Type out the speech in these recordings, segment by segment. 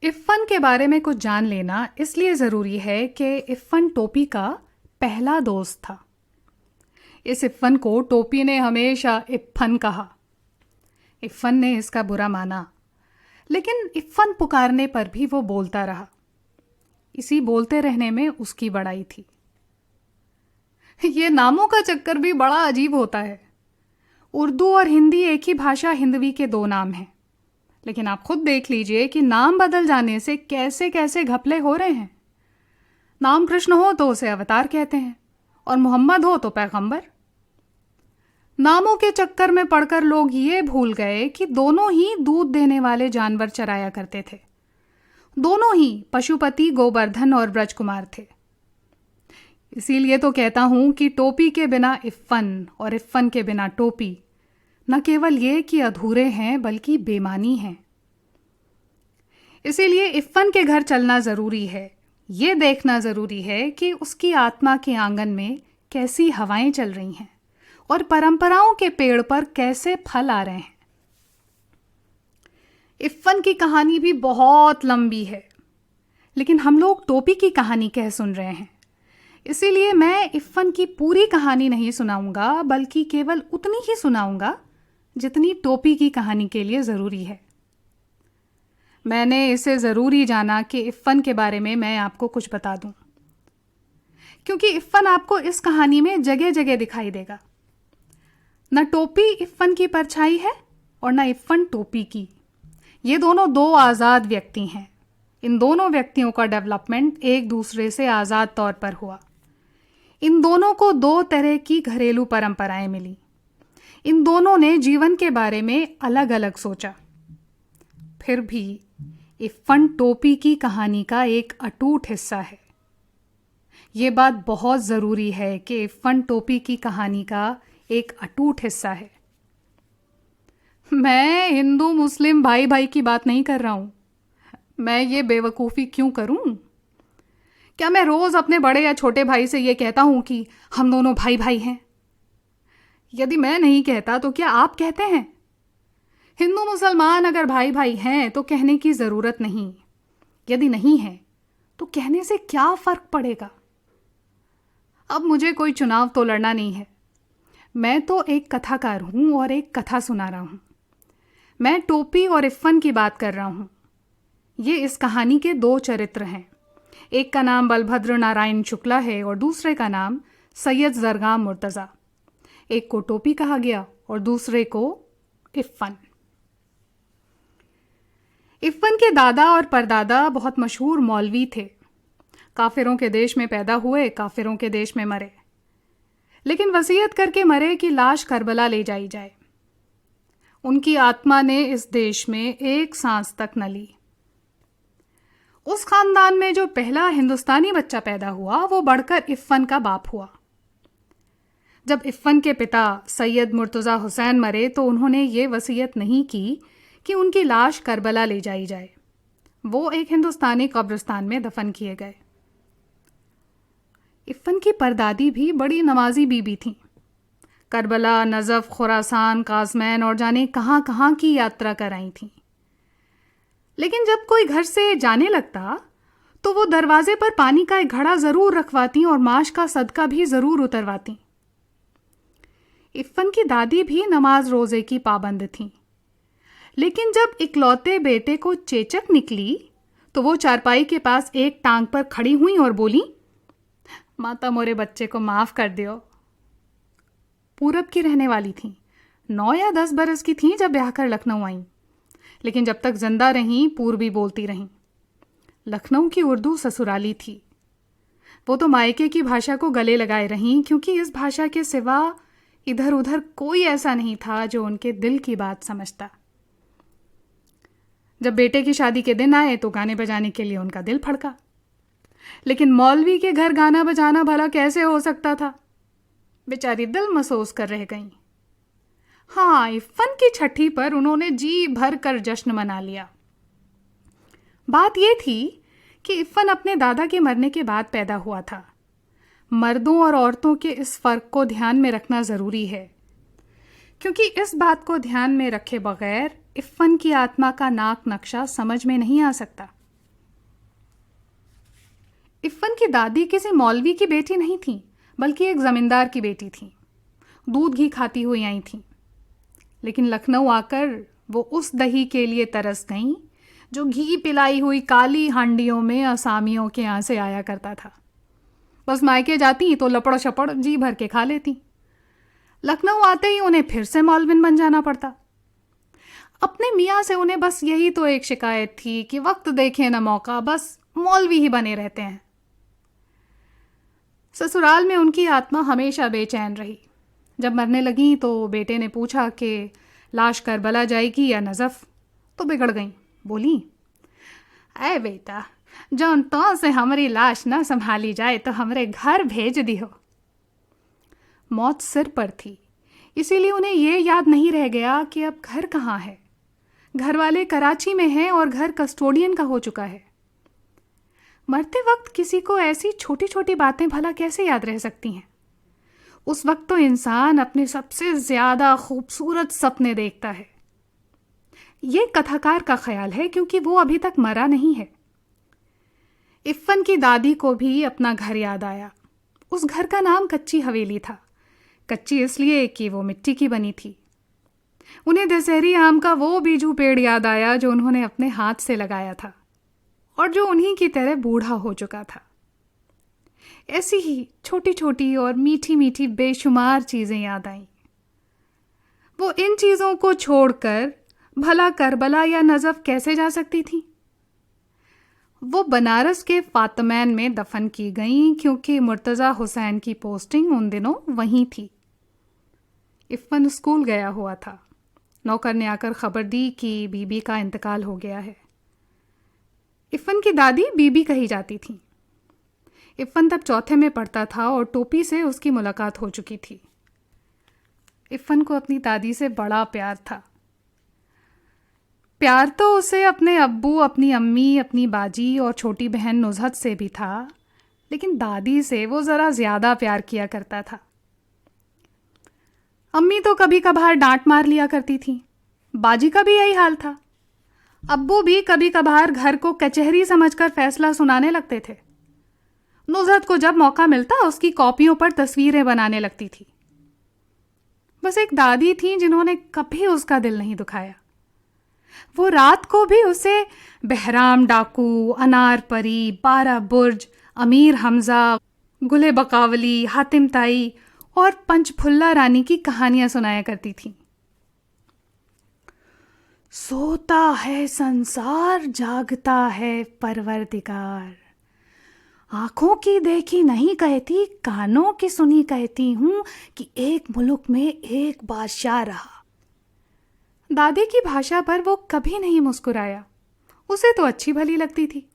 इफ़न के बारे में कुछ जान लेना इसलिए ज़रूरी है कि इफ़न टोपी का पहला दोस्त था। इस इफ़न को टोपी ने हमेशा इफ़न कहा। इफ़न ने इसका बुरा माना, लेकिन इफ़न पुकारने पर भी वो बोलता रहा। इसी बोलते रहने में उसकी बड़ाई थी। ये नामों का चक्कर भी बड़ा अजीब होता है। उर्दू और हिंदी एक ही भाषा हिंदवी के दो नाम हैं, लेकिन आप खुद देख लीजिए कि नाम बदल जाने से कैसे कैसे घपले हो रहे हैं। नाम कृष्ण हो तो उसे अवतार कहते हैं और मोहम्मद हो तो पैगंबर। नामों के चक्कर में पड़कर लोग ये भूल गए कि दोनों ही दूध देने वाले जानवर चराया करते थे। दोनों ही पशुपति गोवर्धन और ब्रजकुमार थे। इसीलिए तो कहता हूं कि टोपी के बिना इफ़न और इफ़न के बिना टोपी न केवल ये कि अधूरे हैं बल्कि बेमानी हैं। इसीलिए इफ़न के घर चलना ज़रूरी है। ये देखना ज़रूरी है कि उसकी आत्मा के आंगन में कैसी हवाएं चल रही हैं और परंपराओं के पेड़ पर कैसे फल आ रहे हैं। इफ़न की कहानी भी बहुत लंबी है, लेकिन हम लोग टोपी की कहानी कह सुन रहे हैं। इसीलिए मैं इफ़न की पूरी कहानी नहीं सुनाऊंगा, बल्कि केवल उतनी ही सुनाऊंगा जितनी टोपी की कहानी के लिए ज़रूरी है। मैंने इसे ज़रूरी जाना कि इफ़न के बारे में मैं आपको कुछ बता दूं, क्योंकि इफ़न आपको इस कहानी में जगह जगह दिखाई देगा। न टोपी इफ़न की परछाई है और न इफ़न टोपी की। ये दोनों दो आज़ाद व्यक्ति हैं। इन दोनों व्यक्तियों का डेवलपमेंट एक दूसरे से आज़ाद तौर पर हुआ। इन दोनों को दो तरह की घरेलू परंपराएं मिली। इन दोनों ने जीवन के बारे में अलग अलग सोचा। फिर भी इफ़न टोपी की कहानी का एक अटूट हिस्सा है। ये बात बहुत ज़रूरी है कि इफ़न टोपी की कहानी का एक अटूट हिस्सा है। मैं हिंदू मुस्लिम भाई भाई की बात नहीं कर रहा हूं। मैं ये बेवकूफ़ी क्यों करूं? क्या मैं रोज़ अपने बड़े या छोटे भाई से ये कहता हूं कि हम दोनों भाई भाई हैं? यदि मैं नहीं कहता तो क्या आप कहते हैं? हिंदू मुसलमान अगर भाई भाई हैं तो कहने की ज़रूरत नहीं। यदि नहीं है तो कहने से क्या फ़र्क पड़ेगा? अब मुझे कोई चुनाव तो लड़ना नहीं है। मैं तो एक कथाकार हूं और एक कथा सुना रहा हूं। मैं टोपी और इफ़न की बात कर रहा हूं। ये इस कहानी के दो चरित्र हैं। एक का नाम बलभद्र नारायण शुक्ला है और दूसरे का नाम सैयद जरगाम मुर्तज़ा। एक को टोपी कहा गया और दूसरे को इफ़न। इफ़न के दादा और परदादा बहुत मशहूर मौलवी थे। काफिरों के देश में पैदा हुए, काफिरों के देश में मरे, लेकिन वसीयत करके मरे कि लाश करबला ले जाई जाए। उनकी आत्मा ने इस देश में एक सांस तक न ली। उस खानदान में जो पहला हिंदुस्तानी बच्चा पैदा हुआ वो बढ़कर इफ़न का बाप हुआ। जब इफ़न के पिता सैयद मुर्तज़ा हुसैन मरे तो उन्होंने ये वसीयत नहीं की कि उनकी लाश करबला ले जाई जाए। वो एक हिंदुस्तानी कब्रिस्तान में दफन किए गए। इफ़न की परदादी भी बड़ी नमाजी बीबी थीं। करबला, नजफ़, खुरासान, काज़मैन और जाने कहाँ कहाँ की यात्रा कराई थीं। लेकिन जब कोई घर से जाने लगता तो वो दरवाजे पर पानी का एक घड़ा ज़रूर रखवाती और माश का सदका भी ज़रूर उतरवाती। इफ़न की दादी भी नमाज रोज़े की पाबंद थीं, लेकिन जब इकलौते बेटे को चेचक निकली तो वो चारपाई के पास एक टांग पर खड़ी हुई और बोली, माता मोरे बच्चे को माफ़ कर दियो। पूरब की रहने वाली थीं। 9 या 10 बरस की थीं जब ब्याह कर लखनऊ आईं, लेकिन जब तक जिंदा रहीं पूर्वी बोलती रहीं। लखनऊ की उर्दू ससुराली थी। वो तो मायके की भाषा को गले लगाए रहीं, क्योंकि इस भाषा के सिवा इधर उधर कोई ऐसा नहीं था जो उनके दिल की बात समझता। जब बेटे की शादी के दिन आए तो गाने बजाने के लिए उनका दिल फड़का, लेकिन मौलवी के घर गाना बजाना भला कैसे हो सकता था? बेचारी दिल मसोस कर रह गईं। हाँ, इफ़न की छठी पर उन्होंने जी भर कर जश्न मना लिया। बात यह थी कि इफ़न अपने दादा के मरने के बाद पैदा हुआ था। मर्दों और औरतों के इस फ़र्क को ध्यान में रखना ज़रूरी है, क्योंकि इस बात को ध्यान में रखे बगैर इफ़न की आत्मा का नाक नक्शा समझ में नहीं आ सकता। इफ़न की दादी किसी मौलवी की बेटी नहीं थी, बल्कि एक ज़मींदार की बेटी थी। दूध घी खाती हुई आई थी, लेकिन लखनऊ आकर वो उस दही के लिए तरस गईं जो घी पिलाई हुई काली हांडियों में असामियों के यहाँ से आया करता था। बस मायके जाती तो लपड़ शपड़ जी भर के खा लेती। लखनऊ आते ही उन्हें फिर से मौलविन बन जाना पड़ता। अपने मियाँ से उन्हें बस यही तो एक शिकायत थी कि वक्त देखे न मौका, बस मौलवी ही बने रहते हैं। ससुराल में उनकी आत्मा हमेशा बेचैन रही। जब मरने लगी तो बेटे ने पूछा कि लाश करबला जाएगी या नज़फ़, तो बिगड़ गई। बोली, अरे बेटा, जौन तो से हमारी लाश न संभाली जाए तो हमरे घर भेज दियो। मौत सिर पर थी, इसीलिए उन्हें यह याद नहीं रह गया कि अब घर कहाँ है। घर वाले कराची में हैं और घर कस्टोडियन का हो चुका है। मरते वक्त किसी को ऐसी छोटी छोटी बातें भला कैसे याद रह सकती हैं? उस वक्त तो इंसान अपने सबसे ज़्यादा खूबसूरत सपने देखता है। ये कथाकार का ख्याल है, क्योंकि वो अभी तक मरा नहीं है। इफ़न की दादी को भी अपना घर याद आया। उस घर का नाम कच्ची हवेली था। कच्ची इसलिए कि वो मिट्टी की बनी थी। उन्हें दशहरी आम का वो बीजू पेड़ याद आया जो उन्होंने अपने हाथ से लगाया था और जो उन्हीं की तरह बूढ़ा हो चुका था। ऐसी ही छोटी छोटी और मीठी मीठी बेशुमार चीज़ें याद आईं। वो इन चीज़ों को छोड़कर भला करबला या नज़फ़ कैसे जा सकती थी? वो बनारस के फातमैन में दफन की गईं, क्योंकि मुर्तज़ा हुसैन की पोस्टिंग उन दिनों वहीं थी। इफ़न स्कूल गया हुआ था। नौकर ने आकर खबर दी कि बीबी का इंतकाल हो गया है। इफ़न की दादी बीबी कही जाती थी। इफ़न तब चौथे में पढ़ता था और टोपी से उसकी मुलाकात हो चुकी थी। इफ़न को अपनी दादी से बड़ा प्यार था। प्यार तो उसे अपने अब्बू, अपनी अम्मी, अपनी बाजी और छोटी बहन नुज़हत से भी था, लेकिन दादी से वो ज़रा ज़्यादा प्यार किया करता था। अम्मी तो कभी कभार डांट मार लिया करती थी। बाजी का भी यही हाल था। अब्बू भी कभी कभार घर को कचहरी समझकर फैसला सुनाने लगते थे। नुज़हत को जब मौका मिलता उसकी कॉपियों पर तस्वीरें बनाने लगती थी। बस एक दादी थी जिन्होंने कभी उसका दिल नहीं दुखाया। वो रात को भी उसे बहराम डाकू, अनार परी, 12 बुर्ज, अमीर हमजा, गुले बकावली, हातिम ताई और पंचफुल्ला रानी की कहानियां सुनाया करती थी। सोता है संसार, जागता है परवरदिगार। आंखों की देखी नहीं कहती, कानों की सुनी कहती हूँ कि एक मुल्क में एक बादशाह रहा। दादी की भाषा पर वो कभी नहीं मुस्कुराया। उसे तो अच्छी भली लगती थी,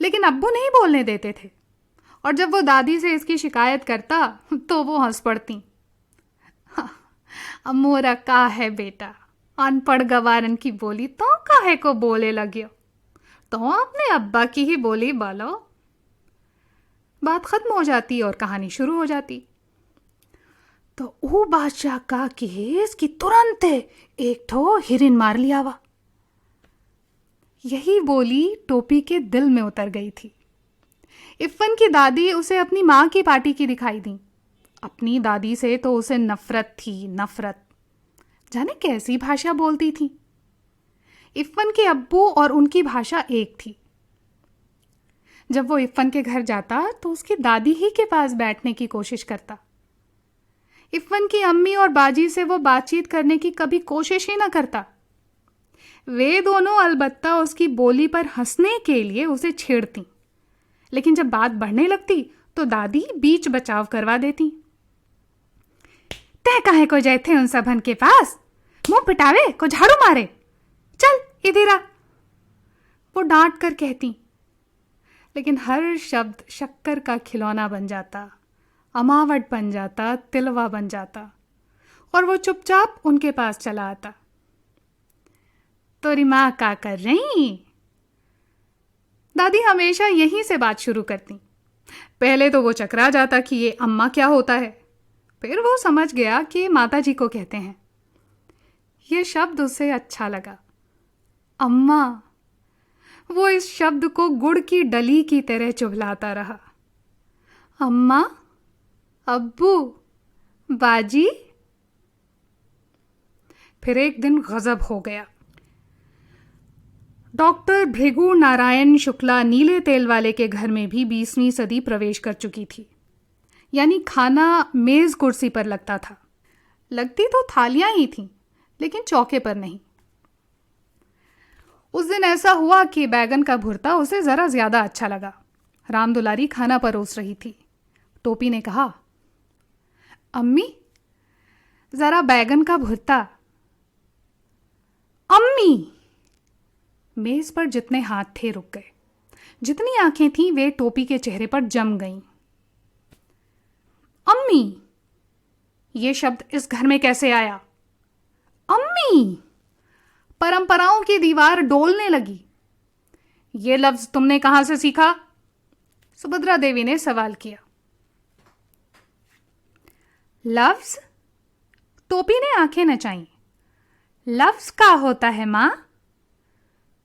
लेकिन अब्बू नहीं बोलने देते थे, और जब वो दादी से इसकी शिकायत करता तो वो हंस पड़ती। मोरा का है बेटा, अनपढ़ गवारन की बोली तो काहे को बोले लगियो, तो अपने अब्बा की ही बोली बोलो। बात खत्म हो जाती और कहानी शुरू हो जाती। तो वो बादशाह का केस कि तुरंत एक ठो हिरन मार लिया वा। यही बोली टोपी के दिल में उतर गई थी। इफ़न की दादी उसे अपनी माँ की पार्टी की दिखाई दी। अपनी दादी से तो उसे नफरत थी, नफरत। जाने कैसी भाषा बोलती थी। इफ़न के अब्बू और उनकी भाषा एक थी। जब वो इफ़न के घर जाता तो उसकी दादी ही के पास बैठने की कोशिश करता। इफ़न की अम्मी और बाजी से वो बातचीत करने की कभी कोशिश ही ना करता। वे दोनों अलबत्ता उसकी बोली पर हंसने के लिए उसे छेड़ती, लेकिन जब बात बढ़ने लगती तो दादी बीच बचाव करवा देती। तय काहे को जाए थे उन सबन के पास, मुंह पिटावे को झाड़ू मारे, चल इधर आ, वो डांट कर कहती। लेकिन हर शब्द शक्कर का खिलौना बन जाता, अमावट बन जाता, तिलवा बन जाता, और वो चुपचाप उनके पास चला आता। तोरी माँ क्या कर रही? दादी हमेशा यहीं से बात शुरू करती। पहले तो वो चकरा जाता कि ये अम्मा क्या होता है, फिर वो समझ गया कि माता जी को कहते हैं। ये शब्द उसे अच्छा लगा, अम्मा। वो इस शब्द को गुड़ की डली की तरह चुभलाता रहा। अम्मा, अब्बू, बाजी। फिर एक दिन गजब हो गया। डॉक्टर भृगु नारायण शुक्ला नीले तेल वाले के घर में भी 20वीं सदी प्रवेश कर चुकी थी। यानी खाना मेज कुर्सी पर लगता था। लगती तो थालियां ही थीं, लेकिन चौके पर नहीं। उस दिन ऐसा हुआ कि बैगन का भुर्ता उसे जरा ज्यादा अच्छा लगा। राम दुलारी खाना परोस रही थी। टोपी ने कहा, अम्मी, जरा बैगन का भुर्ता। अम्मी! मेज पर जितने हाथ थे रुक गए। जितनी आंखें थीं वे टोपी के चेहरे पर जम गईं। अम्मी! ये शब्द इस घर में कैसे आया? अम्मी! परंपराओं की दीवार डोलने लगी। ये लफ्ज तुमने कहां से सीखा? सुभद्रा देवी ने सवाल किया। लफ्ज? टोपी ने आंखें नचाईं। लफ्ज का होता है मां?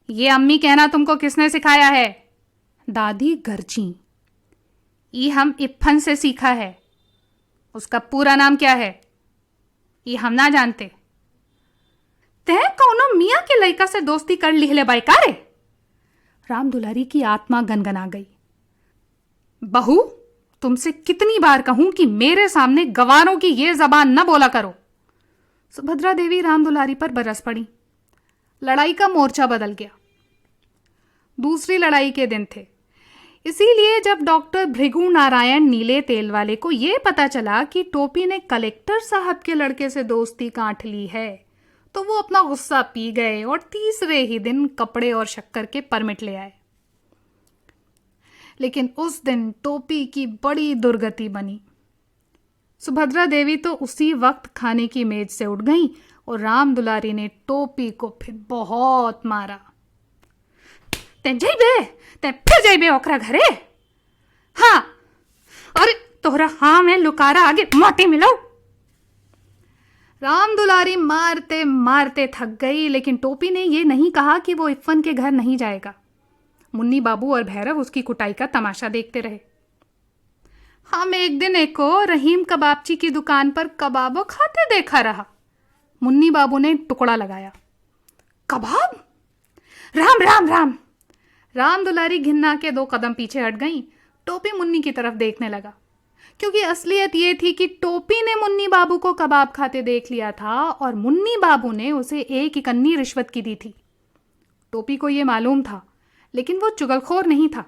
ये अम्मी कहना तुमको किसने सिखाया है? दादी गरजी। ये हम इप्फन से सीखा है। उसका पूरा नाम क्या है? ये हम ना जानते। तह कौनो मियाँ के लड़का से दोस्ती कर लिहले बाइकारे? राम दुलारी की आत्मा गनगना गई। बहू, तुमसे कितनी बार कहूं कि मेरे सामने गवारों की ये जबान न बोला करो। सुभद्रा देवी राम दुलारी पर बरस पड़ी। लड़ाई का मोर्चा बदल गया। दूसरी लड़ाई के दिन थे। इसीलिए जब डॉक्टर भृगु नारायण नीले तेल वाले को यह पता चला कि टोपी ने कलेक्टर साहब के लड़के से दोस्ती गांठ ली है, तो वो अपना गुस्सा पी गए और तीसरे ही दिन कपड़े और शक्कर के परमिट ले आए। लेकिन उस दिन टोपी की बड़ी दुर्गति बनी। सुभद्रा देवी तो उसी वक्त खाने की मेज से उठ गईं और राम दुलारी ने टोपी को फिर बहुत मारा। ते फिर जाइबे ओकरा घरे? हाँ, अरे तोहरा हाँ में लुकारा आगे मोटे मिलो। राम दुलारी मारते मारते थक गई, लेकिन टोपी ने यह नहीं कहा कि वो इफ्फन के घर नहीं जाएगा। मुन्नी बाबू और भैरव उसकी कुटाई का तमाशा देखते रहे। हम एक दिन एको रहीम कबाबची की दुकान पर कबाबो खाते देखा रहा। मुन्नी बाबू ने टुकड़ा लगाया। कबाब? राम राम राम। राम दुलारी घिन्ना के 2 कदम पीछे हट गई। टोपी मुन्नी की तरफ देखने लगा, क्योंकि असलियत ये थी कि टोपी ने मुन्नी बाबू को कबाब खाते देख लिया था और मुन्नी बाबू ने उसे 1 इकन्नी रिश्वत की दी थी। टोपी को यह मालूम था, लेकिन वो चुगलखोर नहीं था।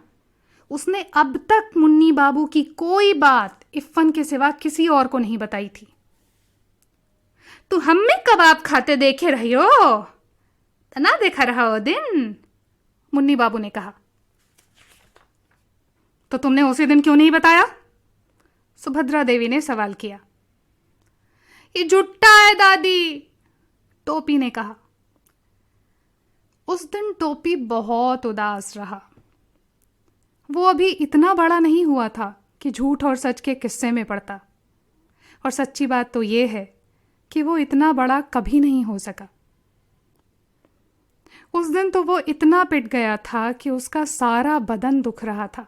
उसने अब तक मुन्नी बाबू की कोई बात इफ्फन के सिवा किसी और को नहीं बताई थी। तू हमें कबाब खाते देखे रही हो? ना देखा रहा वो दिन? मुन्नी बाबू ने कहा। तो तुमने उसी दिन क्यों नहीं बताया? सुभद्रा देवी ने सवाल किया। ये झूठा है दादी, टोपी ने कहा। उस दिन टोपी बहुत उदास रहा। वो अभी इतना बड़ा नहीं हुआ था कि झूठ और सच के किस्से में पड़ता, और सच्ची बात तो ये है कि वो इतना बड़ा कभी नहीं हो सका। उस दिन तो वो इतना पिट गया था कि उसका सारा बदन दुख रहा था।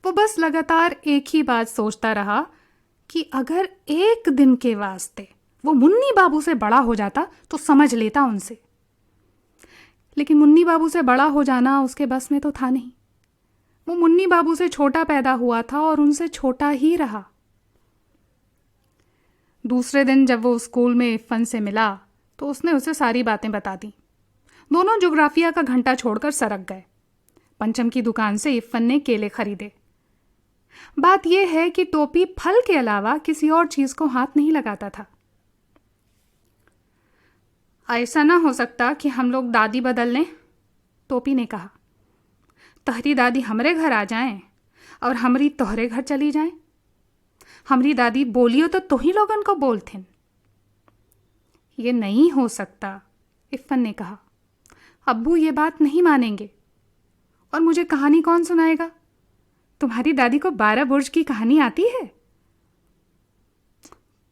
वो बस लगातार एक ही बात सोचता रहा कि अगर एक दिन के वास्ते वो मुन्नी बाबू से बड़ा हो जाता तो समझ लेता उनसे। लेकिन मुन्नी बाबू से बड़ा हो जाना उसके बस में तो था नहीं। वो मुन्नी बाबू से छोटा पैदा हुआ था और उनसे छोटा ही रहा। दूसरे दिन जब वो स्कूल में इफ्फन से मिला तो उसने उसे सारी बातें बता दी। दोनों ज्योग्राफिया का घंटा छोड़कर सरक गए। पंचम की दुकान से इफ्फन ने केले खरीदे। बात यह है कि टोपी फल के अलावा किसी और चीज को हाथ नहीं लगाता था। ऐसा ना हो सकता कि हम लोग दादी बदल लें, टोपी ने कहा। तहरी दादी हमरे घर आ जाएं और हमरी तोहरे घर चली जाएं। हमरी दादी बोलियो तो तुही लोगन को बोलथिन। ये नहीं हो सकता, इफ्फन ने कहा। अब्बू ये बात नहीं मानेंगे। और मुझे कहानी कौन सुनाएगा? तुम्हारी दादी को 12 बुर्ज की कहानी आती है?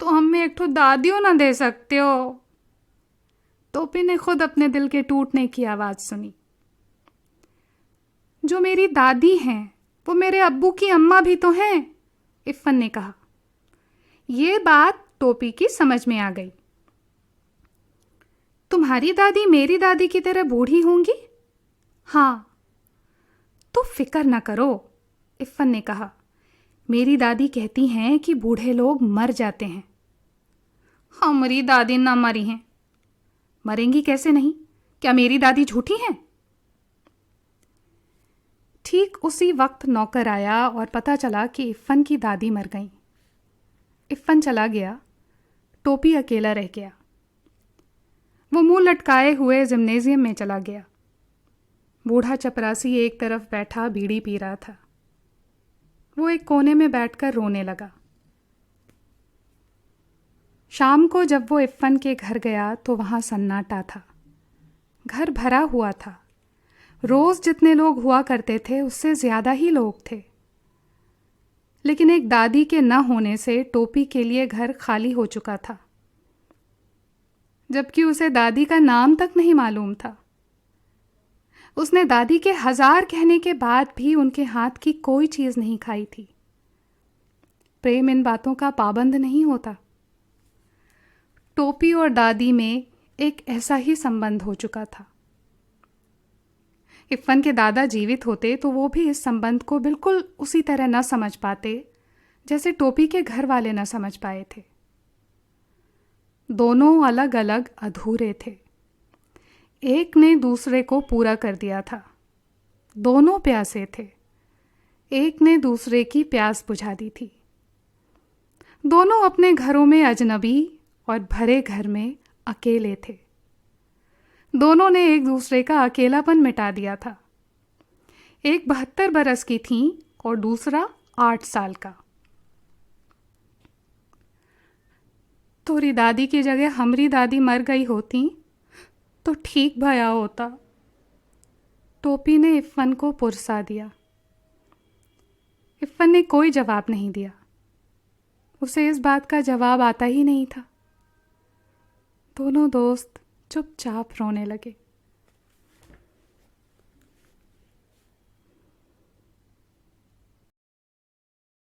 तो हमें एक ठो दादियों ना दे सकते हो? टोपी ने खुद अपने दिल के टूटने की आवाज सुनी। जो मेरी दादी हैं वो मेरे अब्बू की अम्मा भी तो हैं, इफ़न ने कहा। ये बात टोपी की समझ में आ गई। तुम्हारी दादी मेरी दादी की तरह बूढ़ी होंगी? हाँ। तो फिक्र न करो, इफ़न ने कहा। मेरी दादी कहती हैं कि बूढ़े लोग मर जाते हैं। हमारी दादी ना मरी हैं। मरेंगी कैसे नहीं? क्या मेरी दादी झूठी हैं? ठीक उसी वक्त नौकर आया और पता चला कि इफ़न की दादी मर गई। इफ़न चला गया, टोपी अकेला रह गया। वो मुंह लटकाए हुए जिम्नेजियम में चला गया। बूढ़ा चपरासी एक तरफ बैठा बीड़ी पी रहा था। वो एक कोने में बैठकर रोने लगा। शाम को जब वो इफ़न के घर गया तो वहाँ सन्नाटा था। घर भरा हुआ था। रोज़ जितने लोग हुआ करते थे उससे ज़्यादा ही लोग थे। लेकिन एक दादी के न होने से टोपी के लिए घर खाली हो चुका था, जबकि उसे दादी का नाम तक नहीं मालूम था। उसने दादी के 1000 कहने के बाद भी उनके हाथ की कोई चीज़ नहीं खाई थी। प्रेम इन बातों का पाबंद नहीं होता। टोपी और दादी में एक ऐसा ही संबंध हो चुका था। इफ़न के दादा जीवित होते तो वो भी इस संबंध को बिल्कुल उसी तरह न समझ पाते जैसे टोपी के घर वाले न समझ पाए थे। दोनों अलग अलग अधूरे थे। एक ने दूसरे को पूरा कर दिया था। दोनों प्यासे थे। एक ने दूसरे की प्यास बुझा दी थी। दोनों अपने घरों में अजनबी और भरे घर में अकेले थे। दोनों ने एक दूसरे का अकेलापन मिटा दिया था। एक 72 बरस की थी और दूसरा 8 साल का। तोरी दादी की जगह हमारी दादी मर गई होती तो ठीक भया होता। टोपी ने इफ़न को पुरसा दिया। इफ़न ने कोई जवाब नहीं दिया। उसे इस बात का जवाब आता ही नहीं था। दोनों दोस्त चुपचाप रोने लगे।